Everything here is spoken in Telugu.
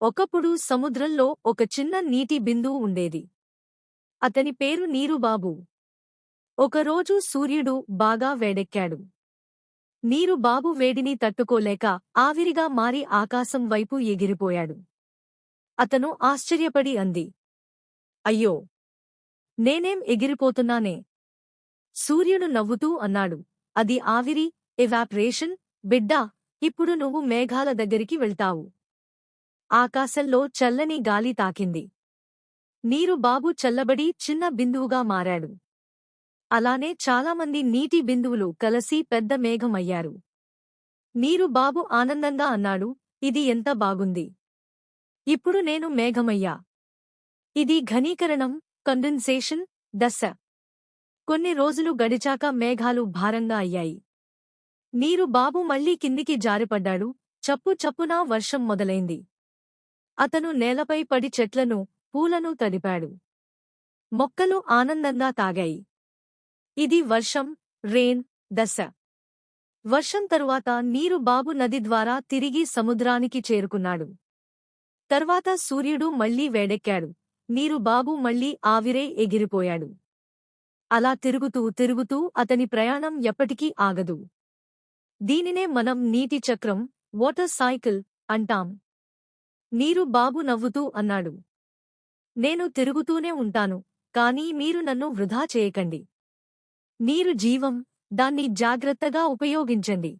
ఒకప్పుడు సముద్రంలో ఒక చిన్న నీటి బిందువు ఉండేది. అతని పేరు నీరుబాబు. ఒకరోజు సూర్యుడు బాగా వేడెక్కాడు. నీరుబాబు వేడిని తట్టుకోలేక ఆవిరిగా మారి ఆకాశం వైపు ఎగిరిపోయాడు. అతను ఆశ్చర్యపడి అంది, అయ్యో, నేనేం ఎగిరిపోతున్నానే? సూర్యుడు నవ్వుతూ అన్నాడు, అది ఆవిరి, ఎవాపరేషన్, బిడ్డా. ఇప్పుడు నువ్వు మేఘాల దగ్గరికి వెళ్తావు. ఆకాశంలో చల్లని గాలి తాకింది. నీరుబాబు చల్లబడి చిన్న బిందువుగా మారాడు. అలానే చాలామంది నీటి బిందువులు కలసి పెద్ద మేఘం అయ్యారు. నీరుబాబు ఆనందంగా అన్నాడు, ఇది ఎంత బాగుంది! ఇప్పుడు నేను మేఘమయ్యా. ఇది ఘనీకరణం, కండెన్సేషన్ దశ. కొన్ని రోజులు గడిచాక మేఘాలు భారంగా అయ్యాయి. నీరుబాబు మళ్లీ కిందికి జారిపడ్డాడు. చప్పు చప్పున వర్షం మొదలైంది. అతను నేలపై పడి చెట్లను, పూలను తడిపాడు. మొక్కలు ఆనందంగా తాగాయి. ఇది వర్షం, రెయిన్ దశ. వర్షం తరువాత నీరుబాబు నది ద్వారా తిరిగి సముద్రానికి చేరుకున్నాడు. తర్వాత సూర్యుడు మళ్లీ వేడెక్కాడు. నీరుబాబు మళ్లీ ఆవిరై ఎగిరిపోయాడు. అలా తిరుగుతూ తిరుగుతూ అతని ప్రయాణం ఎప్పటికీ ఆగదు. దీనినే మనం నీటి చక్రం, వాటర్ సైకిల్ అంటాం. నీరుబాబు నవ్వుతూ అన్నాడు, నేను తిరుగుతూనే ఉంటాను, కానీ మీరు నన్ను వృధా చేయకండి. నీరు జీవం, దాన్ని జాగ్రత్తగా ఉపయోగించండి.